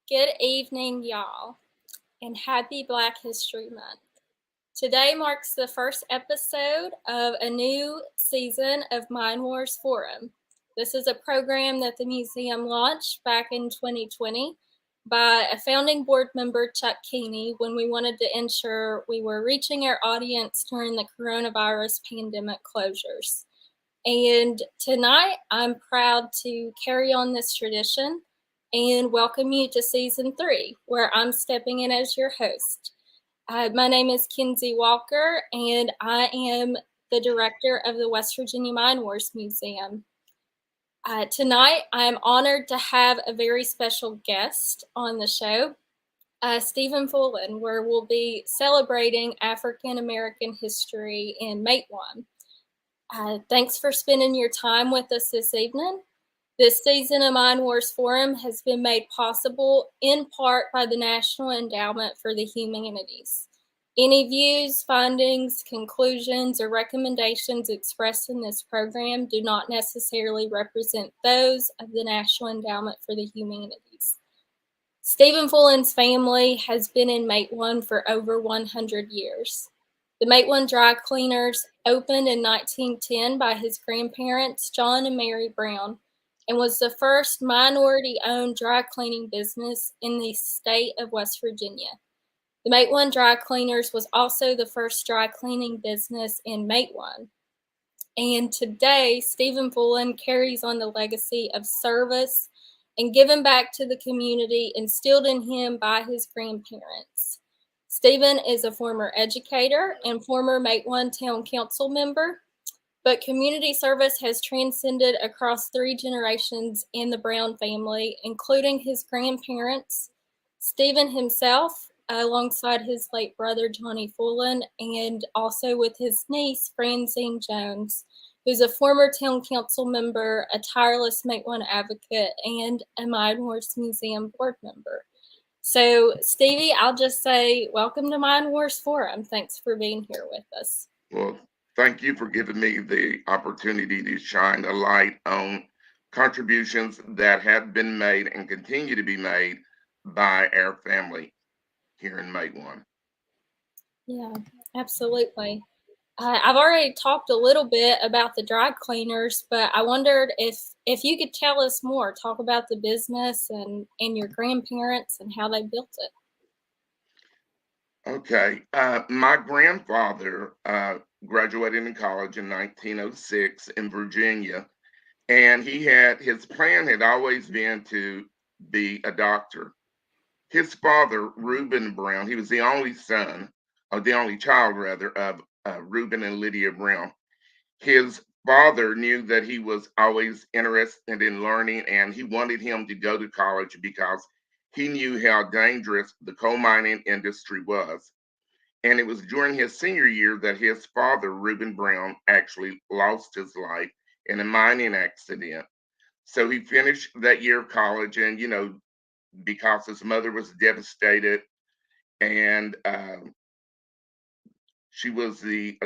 Good evening, y'all, and happy Black History Month. Today marks the first episode of a new season of Mind Wars Forum. This is a program that the museum launched back in 2020 by a founding board member, Chuck Keeney, when we wanted to ensure we were reaching our audience during the coronavirus pandemic closures. And tonight, I'm proud to carry on this tradition and welcome you to season 3, where I'm stepping in as your host. My name is Kinsey Walker, and I am the director of the West Virginia Mine Wars Museum. Tonight, I'm honored to have a very special guest on the show, Steven Fullen, where we'll be celebrating African American history in Matewan. Thanks for spending your time with us this evening. This season of Mind Wars Forum has been made possible in part by the National Endowment for the Humanities. Any views, findings, conclusions, or recommendations expressed in this program do not necessarily represent those of the National Endowment for the Humanities. Steven Fullen's family has been in Matewan for over 100 years. The Matewan Dry Cleaners opened in 1910 by his grandparents, John and Mary Brown, and was the first minority-owned dry cleaning business in the state of West Virginia. The Matewan Dry Cleaners was also the first dry cleaning business in Matewan. And today, Steven Fullen carries on the legacy of service and giving back to the community instilled in him by his grandparents. Steven is a former educator and former Matewan Town Council member, but community service has transcended across 3 generations in the Brown family, including his grandparents, Steven himself, alongside his late brother, Johnny Fullen, and also with his niece, Francine Jones, who's a former town council member, a tireless Matewan advocate, and a Mind Wars Museum board member. So, Stevie, I'll just say welcome to Mind Wars Forum. Thanks for being here with us. Well, thank you for giving me the opportunity to shine a light on contributions that have been made and continue to be made by our family here in Matewan. Yeah, absolutely. I've already talked a little bit about the dry cleaners, but I wondered if you could tell us more, talk about the business and your grandparents and how they built it. Okay, my grandfather graduated in college in 1906 in Virginia, and his plan had always been to be a doctor. His father, Reuben Brown, he was the only son, or the only child rather, of Reuben and Lydia Brown. His father knew that he was always interested in learning and he wanted him to go to college because he knew how dangerous the coal mining industry was. And it was during his senior year that his father, Reuben Brown, actually lost his life in a mining accident. So he finished that year of college, and because his mother was devastated, and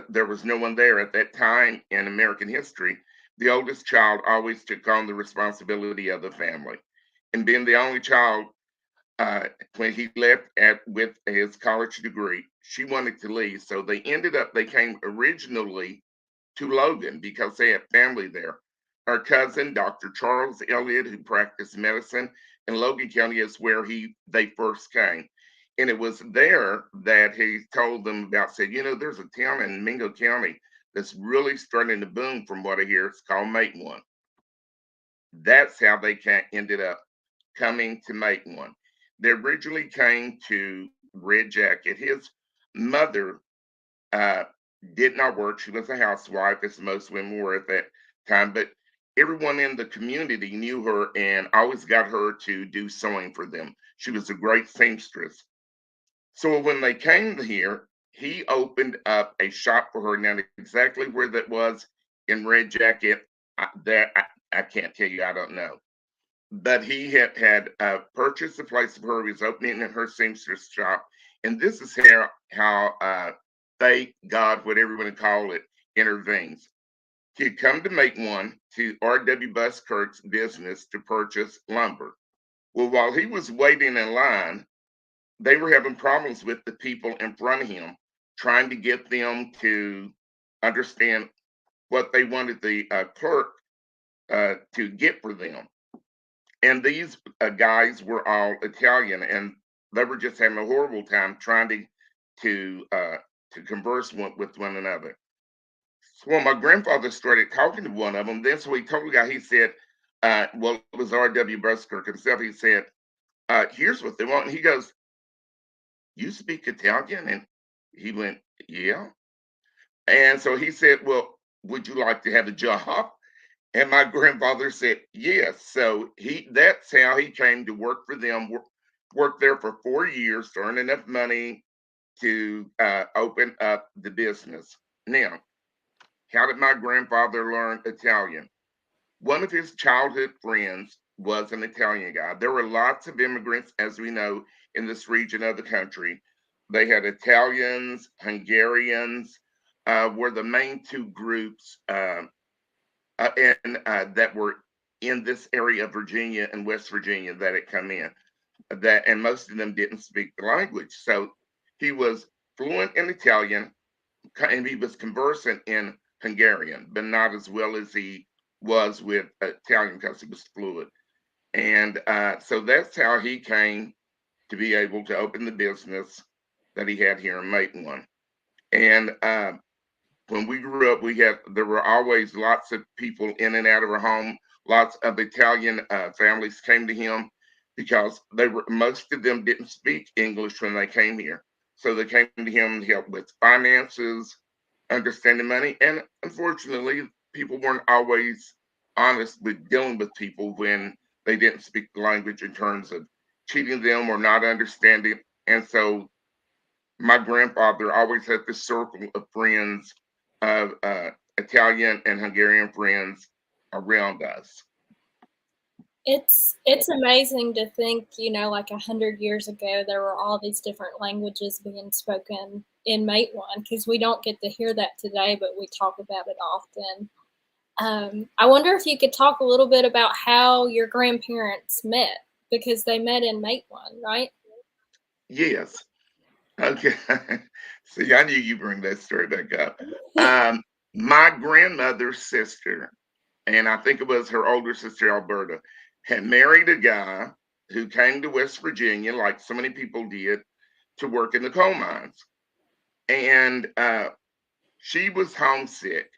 there was no one there at that time in American history. The oldest child always took on the responsibility of the family, and being the only child, when he left with his college degree, she wanted to leave, so they came originally to Logan because they had family there. Our cousin, Dr. Charles Elliott, who practiced medicine in Logan County, is where they first came. And it was there that he told them about, said, there's a town in Mingo County that's really starting to boom from what I hear. It's called Matewan. That's how they ended up coming to Matewan. They originally came to Red Jacket. His mother uh, did not work. She was a housewife, as most women were at that time, but everyone in the community knew her and always got her to do sewing for them. She was a great seamstress. So when they came here, he opened up a shop for her. Now, exactly where that was in Red Jacket, I can't tell you. I don't know. But he had purchased a place for her. He was opening in her seamstress shop, and this is how fate, God, whatever you want to call it, intervenes. He'd come to Matewan to R.W. Buskirk's business to purchase lumber. Well, while he was waiting in line, they were having problems with the people in front of him, trying to get them to understand what they wanted the clerk to get for them. And these guys were all Italian, and they were just having a horrible time trying to converse with one another. So when my grandfather started talking to one of them, then so he told the guy, he said, well, it was R.W. Buskirk himself. He said, here's what they want. And he goes, you speak Italian? And he went, yeah. And so he said, well, would you like to have a job? And my grandfather said, yes. So that's how he came to work for them, work there for 4 years to earn enough money to open up the business. Now, how did my grandfather learn Italian? One of his childhood friends was an Italian guy. There were lots of immigrants, as we know, in this region of the country. They had Italians, Hungarians, were the main two groups and that were in this area of Virginia and West Virginia that had come in. And most of them didn't speak the language. So he was fluent in Italian, and he was conversant in Hungarian, but not as well as he was with Italian because he was fluent. And so that's how he came to be able to open the business that he had here in Matewan. And when we grew up, there were always lots of people in and out of our home. Lots of Italian families came to him because most of them didn't speak English when they came here. So they came to him to help with finances, understanding money. And unfortunately, people weren't always honest with dealing with people when they didn't speak the language in terms of cheating them or not understanding. And so my grandfather always had this circle of friends, of Italian and Hungarian friends around us. It's amazing to think, like 100 years ago, there were all these different languages being spoken in Matewan, because we don't get to hear that today, but we talk about it often. I wonder if you could talk a little bit about how your grandparents met, because they met in Matewan, right? Yes. Okay. See, I knew you bring that story back up. My grandmother's sister, and I think it was her older sister, Alberta, had married a guy who came to West Virginia, like so many people did, to work in the coal mines. And she was homesick.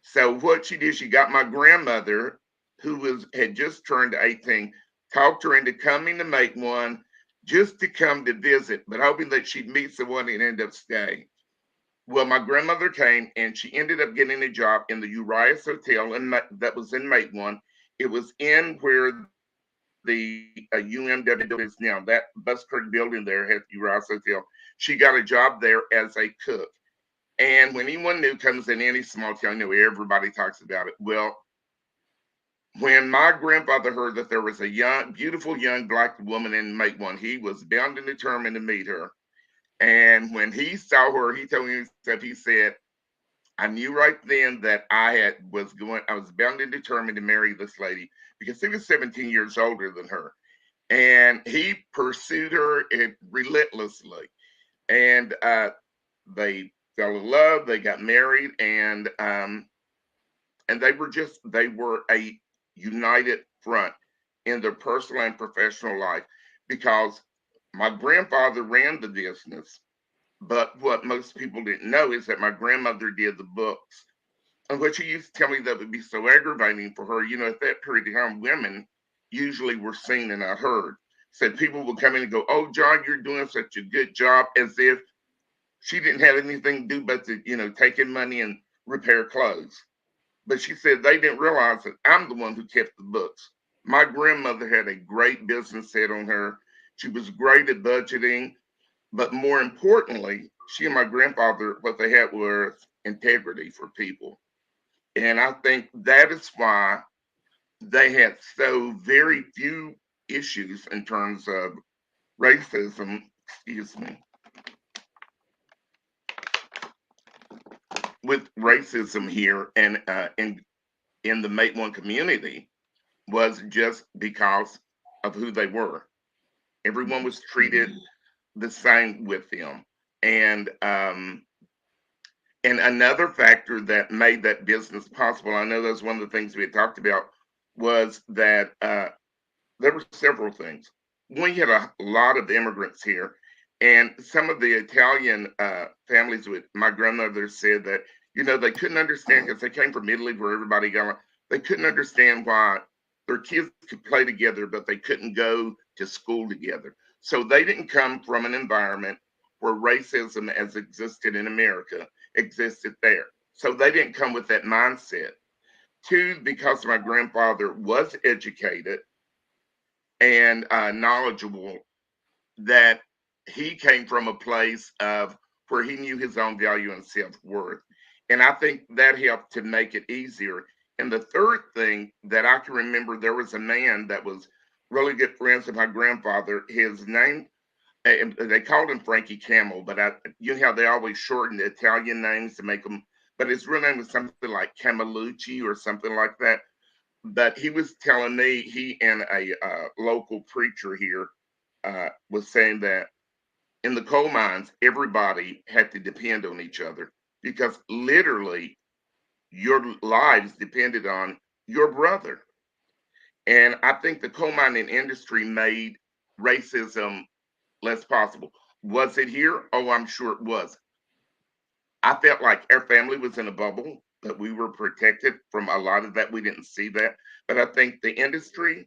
So what she did, she got my grandmother, who had just turned 18, talked her into coming to Matewan just to come to visit, but hoping that she'd meet someone and end up staying. Well, my grandmother came and she ended up getting a job in the Urias Hotel that was in Matewan. It was in where the UMW is now. That Buskirk building there had the Urias Hotel. She got a job there as a cook. And when anyone new comes in any small town, everybody talks about it. Well, when my grandfather heard that there was a beautiful young black woman in Matewan, he was bound and determined to meet her. And when he saw her, he told me himself, he said, I knew right then that I was bound and determined to marry this lady because he was 17 years older than her. And he pursued her relentlessly. And they fell in love, they got married, and they were a united front in their personal and professional life because my grandfather ran the business. But what most people didn't know is that my grandmother did the books. And what she used to tell me that would be so aggravating for her, at that period of time, women usually were seen and not heard. So people would come in and go, oh, John, you're doing such a good job, as if she didn't have anything to do but to, take in money and repair clothes. But she said they didn't realize that I'm the one who kept the books. My grandmother had a great business head on her. She was great at budgeting. But more importantly, she and my grandfather, what they had was integrity for people. And I think that is why they had so very few issues in terms of racism, excuse me, with racism here and in the Matewan community, was just because of who they were. Everyone was treated the same with them. And another factor that made that business possible, I know that's one of the things we had talked about, was that there were several things. One, you had a lot of immigrants here, and some of the Italian families with my grandmother said that, they couldn't understand because they came from Italy where everybody got, they couldn't understand why their kids could play together, but they couldn't go to school together. So they didn't come from an environment where racism as existed in America existed there. So they didn't come with that mindset. Two, because my grandfather was educated and knowledgeable, that he came from a place of where he knew his own value and self-worth. And I think that helped to make it easier. And the third thing that I can remember, there was a man that was really good friends with my grandfather. His name, they called him Frankie Camel, but you know how they always shorten the Italian names to make them, but his real name was something like Camelucci or something like that. But he was telling me, he and a local preacher here was saying that in the coal mines, everybody had to depend on each other because literally your lives depended on your brother. And I think the coal mining industry made racism less possible. Was it here? Oh, I'm sure it was. I felt like our family was in a bubble, but we were protected from a lot of that. We didn't see that. But I think the industry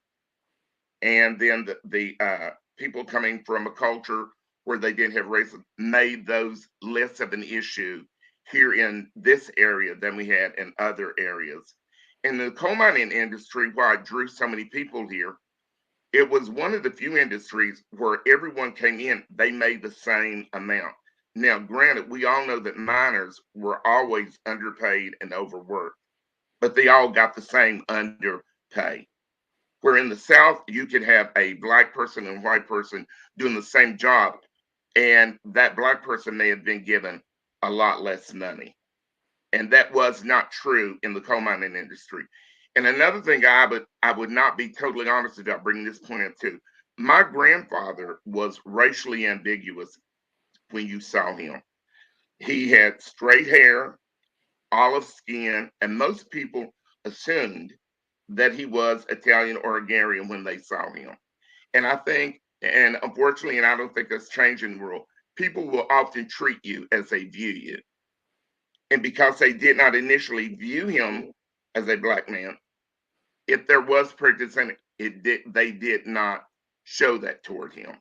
and then the people coming from a culture where they didn't have racism made those less of an issue here in this area than we had in other areas. In the coal mining industry, why it drew so many people here, it was one of the few industries where everyone came in, they made the same amount. Now, granted, we all know that miners were always underpaid and overworked, but they all got the same underpay. Where in the South, you could have a black person and white person doing the same job, and that black person may have been given a lot less money. And that was not true in the coal mining industry. And another thing I would not be totally honest about bringing this point up too. My grandfather was racially ambiguous when you saw him. He had straight hair, olive skin, and most people assumed that he was Italian or Hungarian when they saw him. And I think, and unfortunately, and I don't think that's changing the world, people will often treat you as they view you. And because they did not initially view him as a black man, if there was prejudice in it, they did not show that toward him.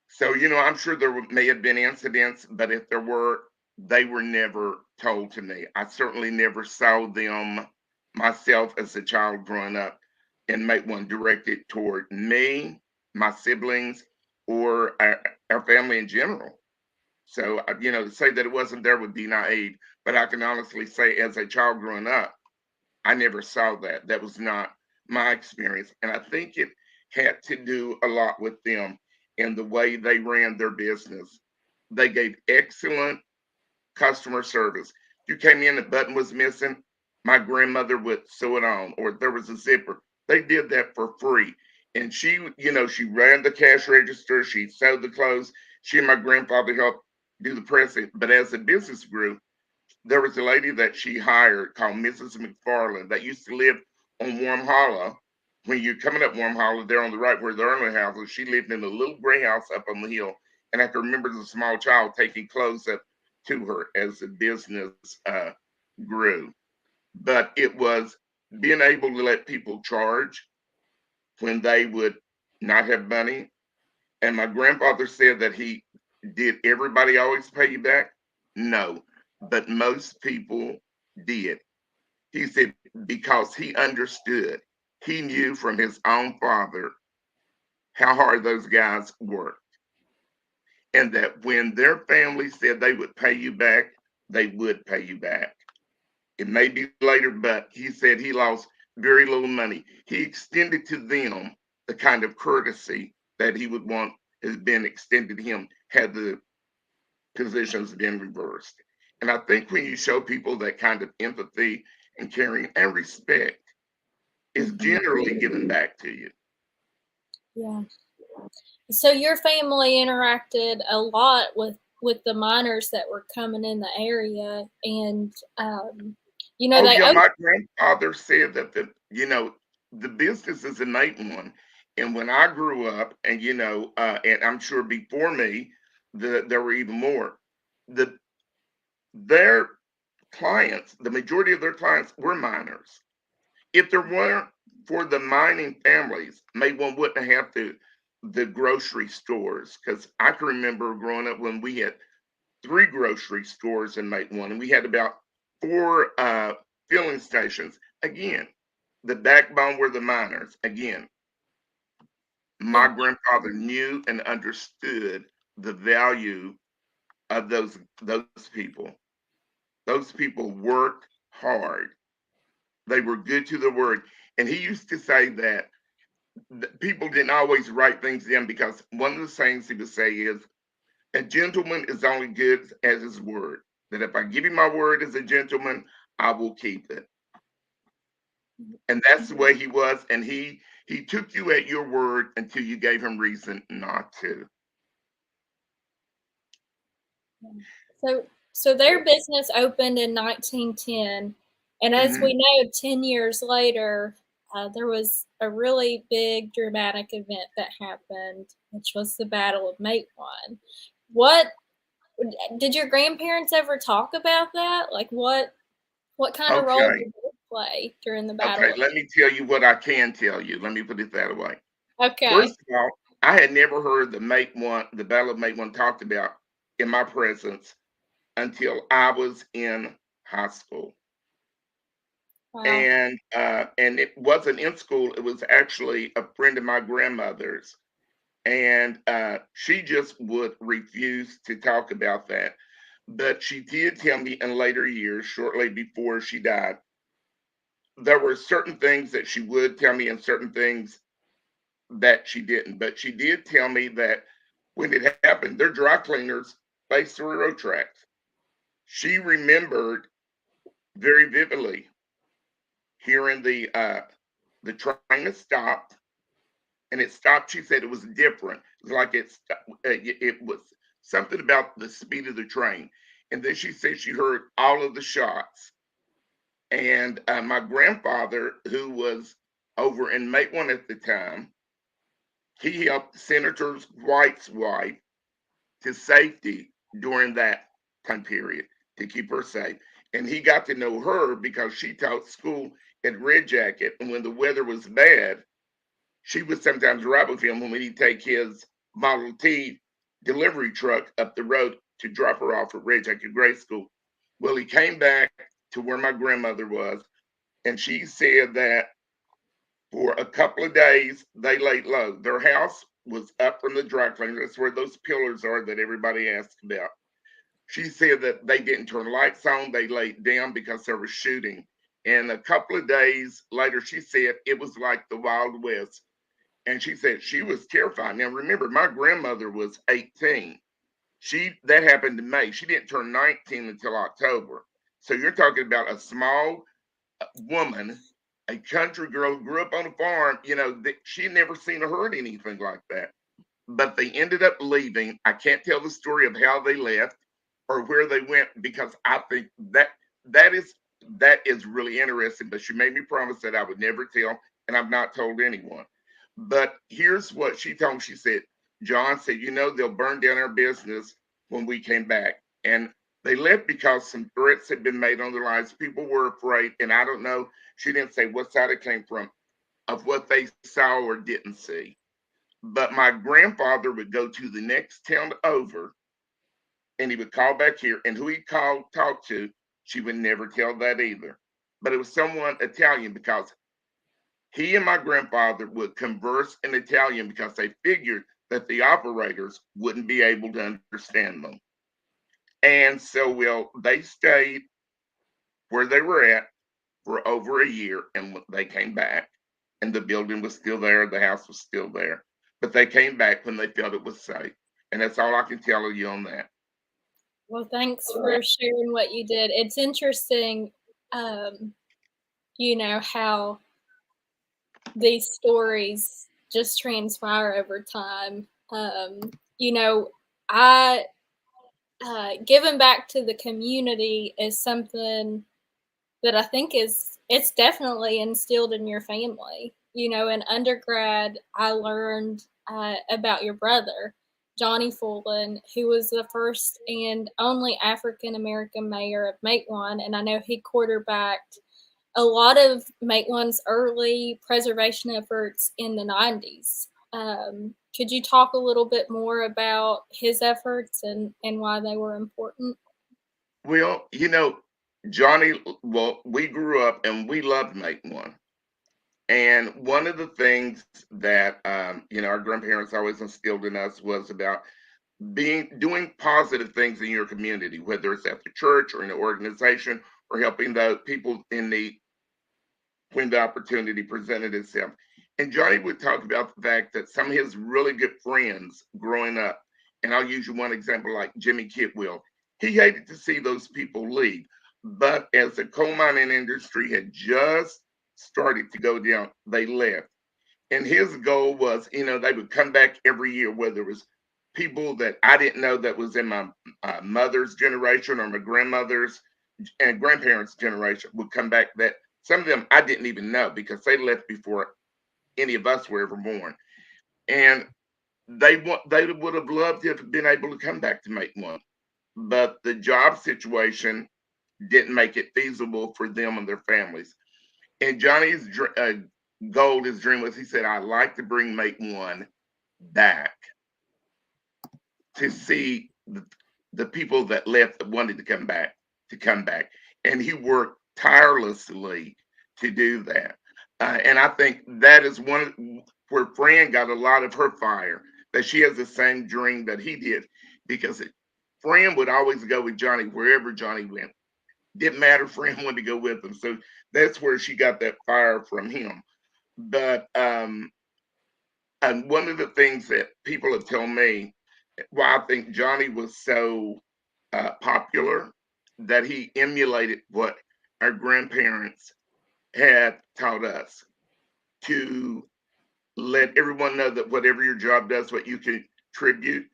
So, I'm sure there may have been incidents, but if there were, they were never told to me. I certainly never saw them myself as a child growing up and make one directed toward me, my siblings, or our family in general. So, to say that it wasn't there would be naive, but I can honestly say as a child growing up, I never saw that. That was not my experience. And I think it had to do a lot with them and the way they ran their business. They gave excellent customer service. You came in, the button was missing, my grandmother would sew it on, or there was a zipper. They did that for free. And she ran the cash register, she sewed the clothes, she and my grandfather helped do the pressing. But as the business grew, there was a lady that she hired called Mrs. McFarland that used to live on Warm Hollow. When you're coming up Warm Hollow, there on the right where the early houses, she lived in a little gray house up on the hill. And I can remember as a small child taking clothes up to her as the business grew. But it was being able to let people charge when they would not have money. And my grandfather said that did everybody always pay you back? No, but most people did. He said because he understood, he knew from his own father how hard those guys worked. And that when their family said they would pay you back, they would pay you back. It may be later, but he said he lost very little money. He extended to them the kind of courtesy that he would want has been extended to him had the positions been reversed. And I think when you show people that kind of empathy and caring and respect, is generally given back to you. Yeah. So your family interacted a lot with the miners that were coming in the area, and you know, Oh they yeah, my grandfather said that the business is a Matewan, and when I grew up, and and I'm sure before me, there were even more. The their clients, the majority of their clients were miners. If there weren't for the mining families, Matewan wouldn't have the grocery stores. Because I can remember growing up when we had 3 grocery stores in Matewan, and we had about 4 filling stations. Again, the backbone were the miners. Again, my Yeah. grandfather knew and understood the value of those people. Those people worked hard. They were good to the word. And he used to say that people didn't always write things down, because one of the sayings he would say is, a gentleman is only good as his word. That if I give you my word as a gentleman, I will keep it. And that's the way he was. And he took you at your word until you gave him reason not to. So their business opened in 1910, and as Hmm. we know, 10 years later, there was a really big dramatic event that happened, which was the Battle of Matewan. What did your grandparents ever talk about that? Like what kind of role Okay. did they play during the Battle Okay. of Let me tell you what I can tell you. Let me put it that way. Okay. First of all, I had never heard the Battle of Matewan talked about in my presence until I was in high school. Wow. And it wasn't in school. It was actually a friend of my grandmother's, and she just would refuse to talk about that. But she did tell me in later years, shortly before she died, there were certain things that she would tell me and certain things that she didn't. But she did tell me that when it happened, their dry cleaners faced the railroad tracks. She remembered very vividly hearing the train had stopped, and it stopped. She said it was different. It was like it was something about the speed of the train. And then she said she heard all of the shots. And my grandfather, who was over in Matewan at the time, he helped Senator White's wife to safety during that time period to keep her safe. And he got to know her because she taught school at Red Jacket. And when the weather was bad, she would sometimes ride with him when he'd take his Model T delivery truck up the road to drop her off at Red Jacket Grade School. Well, he came back to where my grandmother was, and she said that for a couple of days they laid low. Their house was up from the dry cleaner. That's where those pillars are that everybody asks about. She said that they didn't turn lights on, they laid down because there was shooting. And a couple of days later, she said it was like the Wild West. And she said she was terrified. Now, remember, my grandmother was 18. That happened in May. She didn't turn 19 until October. So you're talking about a small woman, a country girl who grew up on a farm. She had never seen or heard anything like that. But they ended up leaving. I can't tell the story of how they left or where they went, because I think that is that is really interesting. But she made me promise that I would never tell, and I've not told anyone. But here's what she told me. She said, John said, they'll burn down our business when we came back. And they left because some threats had been made on their lives. People were afraid. And I don't know, she didn't say what side it came from, of what they saw or didn't see. But my grandfather would go to the next town over, and he would call back here. And who he talked to, she would never tell that either. But it was someone Italian, because he and my grandfather would converse in Italian because they figured that the operators wouldn't be able to understand them. And so, well, they stayed where they were at for over a year, and they came back, and the building was still there, the house was still there. But they came back when they felt it was safe. And that's all I can tell you on that. Well, thanks for sharing what you did. It's interesting, um, how these stories just transpire over time. You know, I giving back to the community is something that I think it's definitely instilled in your family. You know, in undergrad, I learned about your brother, Johnny Fullen, who was the first and only African American mayor of Matewan, and I know he quarterbacked a lot of Matewan's early preservation efforts in the 90s. Could you talk a little bit more about his efforts and why they were important? Well, Johnny, well, we grew up and we loved Make One. And one of the things that our grandparents always instilled in us was about doing positive things in your community, whether it's at the church or in the organization or helping the people in need when the opportunity presented itself. And Johnny would talk about the fact that some of his really good friends growing up, and I'll use you one example like Jimmy Kitwell, he hated to see those people leave. But as the coal mining industry had just started to go down, they left. And his goal was, they would come back every year, whether it was people that I didn't know that was in my mother's generation or my grandmother's and grandparents' generation would come back that some of them I didn't even know because they left before any of us were ever born. And they would have loved to have been able to come back to make one. But the job situation didn't make it feasible for them and their families. And Johnny's goal, his dream was, he said, I'd like to bring Make One back to see the people that left that wanted to come back to come back. And he worked tirelessly to do that. And I think that is where Fran got a lot of her fire, that she has the same dream that he did, because Fran would always go with Johnny wherever Johnny went. Didn't matter, Fran wanted to go with him. So that's where she got that fire from him. But and one of the things that people have told me why I think Johnny was so popular, that he emulated what our grandparents had taught us, to let everyone know that whatever your job does, what you contribute,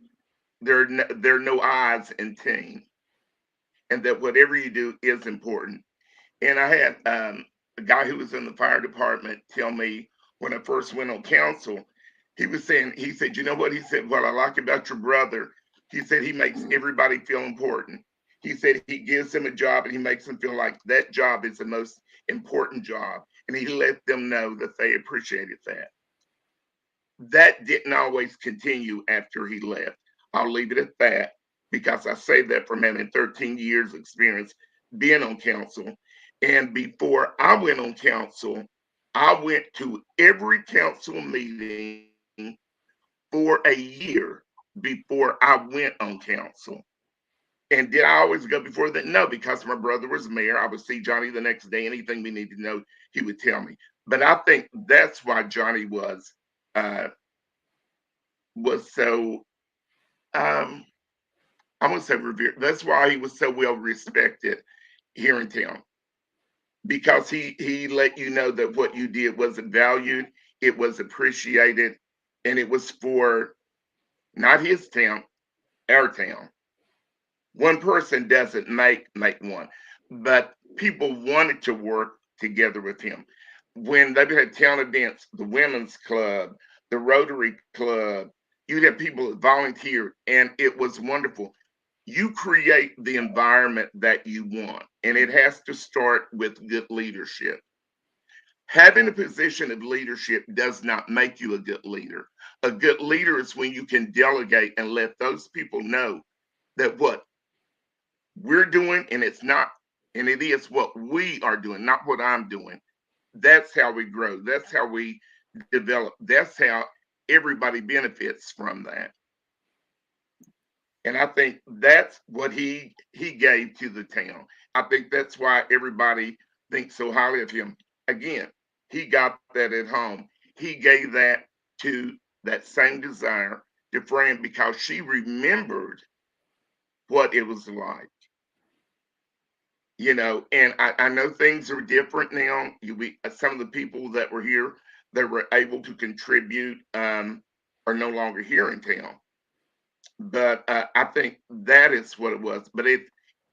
there are no odds in team, and that whatever you do is important. And I had a guy who was in the fire department tell me when I first went on council, he said, you know what? He said, what I like about your brother, he said, he makes everybody feel important. He said, he gives them a job and he makes them feel like that job is the most important job. And he let them know that they appreciated that. That didn't always continue after he left. I'll leave it at that, because I say that from having 13 years experience being on council. And before I went on council, I went to every council meeting for a year before I went on council. And did I always go before that? No, because my brother was mayor. I would see Johnny the next day. Anything we need to know, he would tell me. But I think that's why Johnny uh, was so I'm gonna say revered. That's why he was so well respected here in town, because he let you know that what you did wasn't valued, it was appreciated, and it was for not his town, our town. One person doesn't make one, but people wanted to work together with him. When they had town events, the women's club, the Rotary Club, you'd have people that volunteered, and it was wonderful. You create the environment that you want, and it has to start with good leadership. Having a position of leadership does not make you a good leader. A good leader is when you can delegate and let those people know that what we're doing, and it is what we are doing, not what I'm doing. That's how we grow. That's how we develop. That's how everybody benefits from that. And I think that's what he gave to the town. I think that's why everybody thinks so highly of him. Again, he got that at home. He gave that to that same desire to Fran, because she remembered what it was like. And I know things are different now. Some of the people that were here that were able to contribute are no longer here in town. But I think that is what it was. But it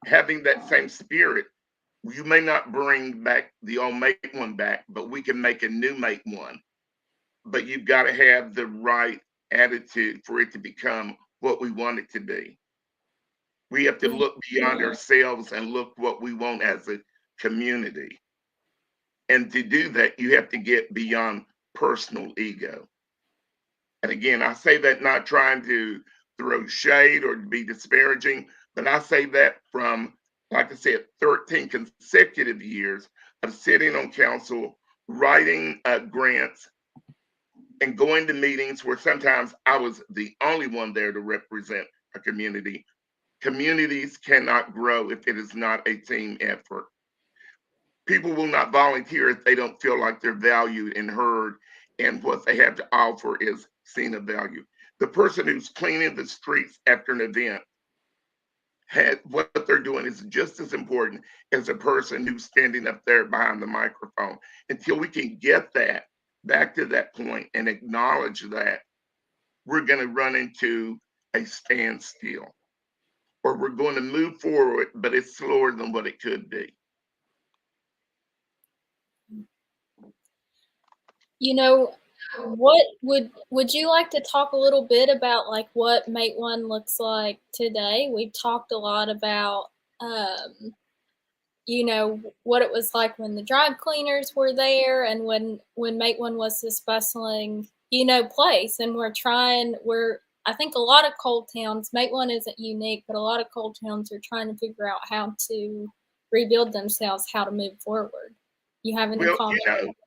having that same spirit, you may not bring back the old make one back, but we can make a new make one. But you've got to have the right attitude for it to become what we want it to be. We have to look beyond ourselves and look what we want as a community. And to do that, you have to get beyond personal ego. And again, I say that not trying to throw shade or to be disparaging, but I say that from, like I said, 13 consecutive years of sitting on council, writing grants, and going to meetings where sometimes I was the only one there to represent a community. Communities cannot grow if it is not a team effort. People will not volunteer if they don't feel like they're valued and heard, and what they have to offer is seen of value. The person who's cleaning the streets after an event had what they're doing is just as important as a person who's standing up there behind the microphone. Until we can get that back to that point and acknowledge that, we're going to run into a standstill, or we're going to move forward, but it's slower than what it could be. You know, what would you like to talk a little bit about, like, what Mate One looks like today? We've talked a lot about you know, what it was like when the dry cleaners were there, and when Mate One was this bustling, you know, place. And we're I think a lot of coal towns, Mate One isn't unique, but a lot of coal towns are trying to figure out how to rebuild themselves, how to move forward. You have any Well, comments?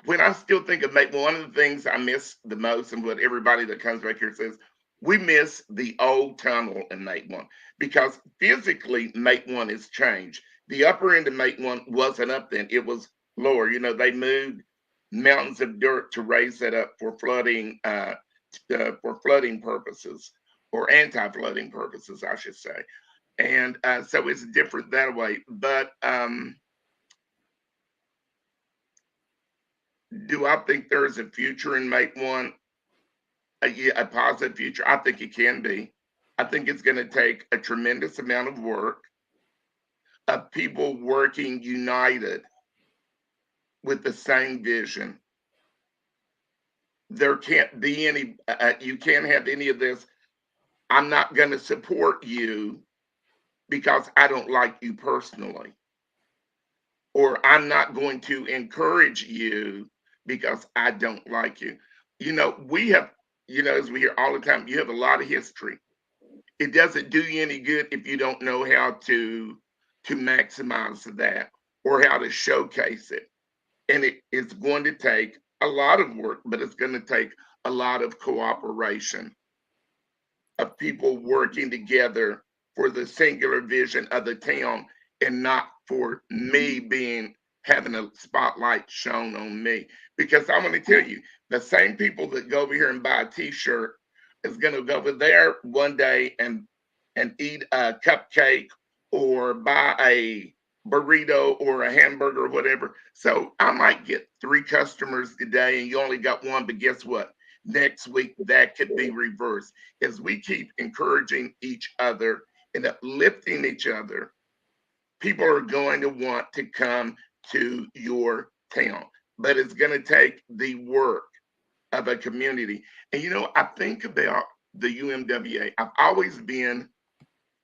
when I still think of Mate, one of the things I miss the most, and what everybody that comes back here says, we miss the old tunnel in Mate One, because physically Mate One has changed. The upper end of Mate One wasn't up then; it was lower. You know, they moved mountains of dirt to raise that up for flooding purposes, or anti-flooding purposes, I should say. And so it's different that way. But do I think there is a future in Mate One? A positive future? I think it can be. I think it's going to take a tremendous amount of work of people working united with the same vision. There can't be any, you can't have any of this. I'm not going to support you because I don't like you personally, or I'm not going to encourage you because I don't like you. You know, we have, as we hear all the time, you have a lot of history. It doesn't do you any good if you don't know how to maximize that, or how to showcase it. And it's going to take a lot of work, but it's going to take a lot of cooperation of people working together for the singular vision of the town, and not for me being having a spotlight shown on me. Because I'm going to tell you, the same people that go over here and buy a t-shirt is going to go over there one day and eat a cupcake, or buy a burrito or a hamburger or whatever. So I might get 3 customers today and you only got one, but guess what? Next week that could be reversed. As we keep encouraging each other and uplifting each other, people are going to want to come to your town. But it's going to take the work of a community. And I think about the UMWA. I've always been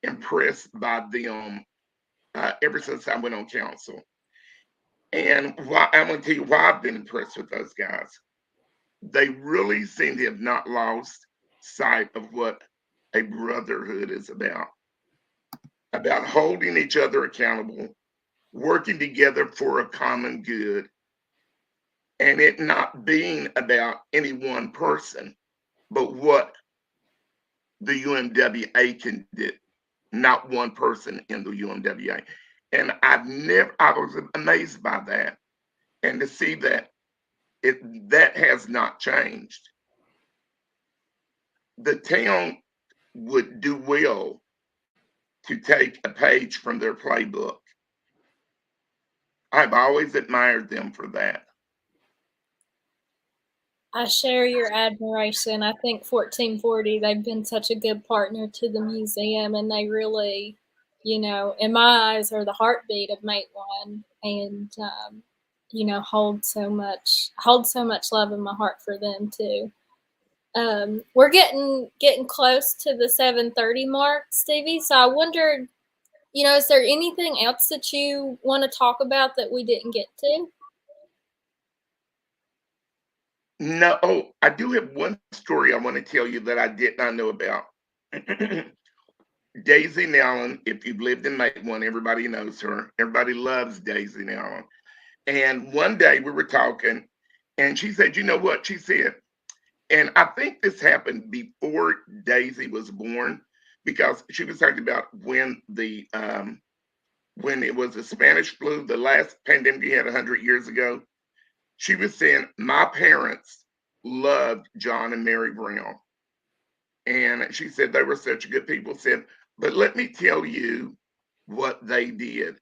impressed by them ever since I went on council. And I'm going to tell you why I've been impressed with those guys. They really seem to have not lost sight of what a brotherhood is about holding each other accountable, working together for a common good, and it not being about any one person, but what the UMWA can do, not one person in the UMWA. And I was amazed by that. And to see that that has not changed. The town would do well to take a page from their playbook I've always admired them for that. I share your admiration. I think 1440, they've been such a good partner to the museum, and they really, in my eyes, are the heartbeat of Matewan, and hold so much love in my heart for them too. We're getting close to the 7:30 mark, Stevie. So I wondered, is there anything else that you want to talk about that we didn't get to? No, oh, I do have one story I want to tell you that I did not know about. Daisy Nellen, if you've lived in Matewan, everybody knows her. Everybody loves Daisy Nellen. And one day we were talking, and she said, "You know what?" She said, and I think this happened before Daisy was born, because she was talking about when it was the Spanish flu, the last pandemic we had 100 years ago. She was saying, "My parents loved John and Mary Brown." And she said they were such good people. Said, "But let me tell you what they did."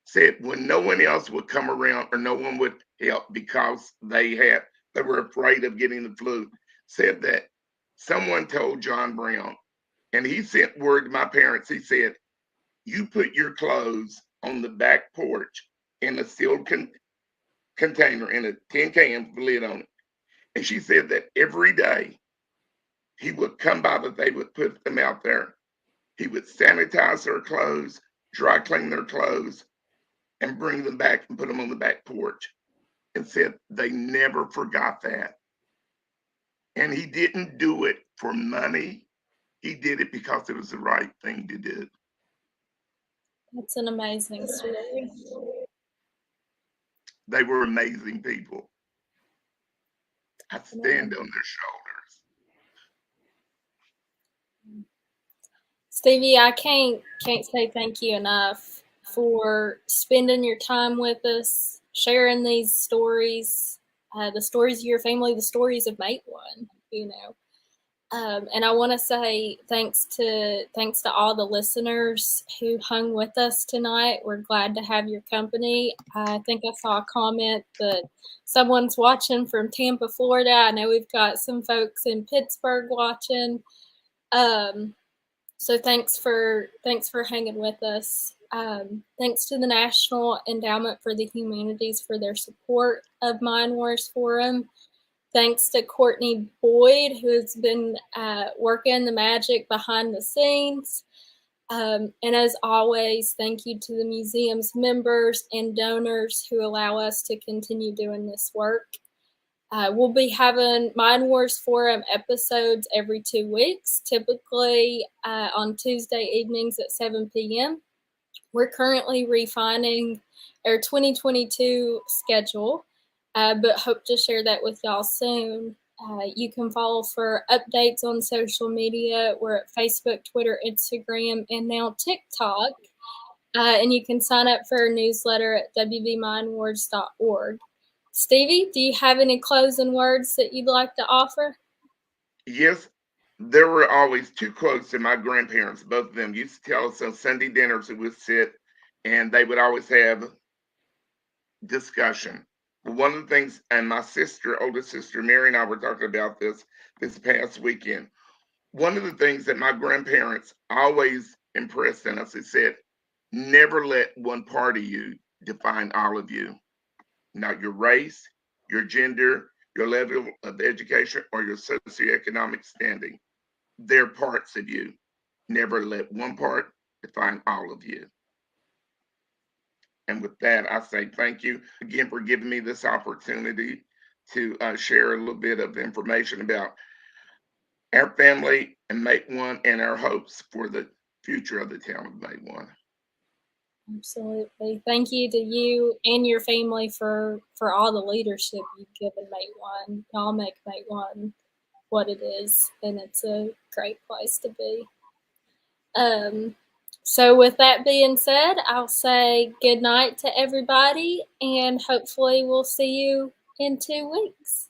Said when no one else would come around or no one would help because they were afraid of getting the flu. Said that someone told John Brown, and he sent word to my parents. He said, "You put your clothes on the back porch in a sealed container in a tin can with a lid on it." And she said that every day he would come by, that they would put them out there. He would sanitize their clothes, dry clean their clothes, and bring them back and put them on the back porch. And said they never forgot that. And he didn't do it for money. He did it because it was the right thing to do. That's an amazing story. They were amazing people. I stand on their shoulders. Stevie, I can't say thank you enough for spending your time with us, sharing these stories, the stories of your family, the stories of Matewan, and I want to say thanks to all the listeners who hung with us tonight. We're glad to have your company. I think I saw a comment that someone's watching from Tampa, Florida. I know we've got some folks in Pittsburgh watching. So thanks for hanging with us. Thanks to the National Endowment for the Humanities for their support of Mind Wars Forum. Thanks to Courtney Boyd, who's been working the magic behind the scenes. And as always, thank you to the museum's members and donors who allow us to continue doing this work. We'll be having Mind Wars Forum episodes every 2 weeks, typically on Tuesday evenings at 7 p.m. We're currently refining our 2022 schedule, but hope to share that with y'all soon. You can follow for updates on social media. We're at Facebook, Twitter, Instagram, and now TikTok. And you can sign up for our newsletter at wvmindwars.org. Stevie, do you have any closing words that you'd like to offer? Yes, there were always two quotes that my grandparents, both of them, used to tell us on Sunday dinners. We would sit and they would always have discussion. But one of the things, and my sister, older sister Mary, and I were talking about this past weekend. One of the things that my grandparents always impressed on us, it said, never let one part of you define all of you. Not your race, your gender, your level of education, or your socioeconomic standing. They're parts of you. Never let one part define all of you. And with that, I say thank you again for giving me this opportunity to share a little bit of information about our family and Matewan and our hopes for the future of the town of Matewan. Absolutely. Thank you to you and your family for all the leadership you've given Matewan. Y'all make Matewan what it is, and it's a great place to be. So with that being said, I'll say good night to everybody, and hopefully we'll see you in 2 weeks.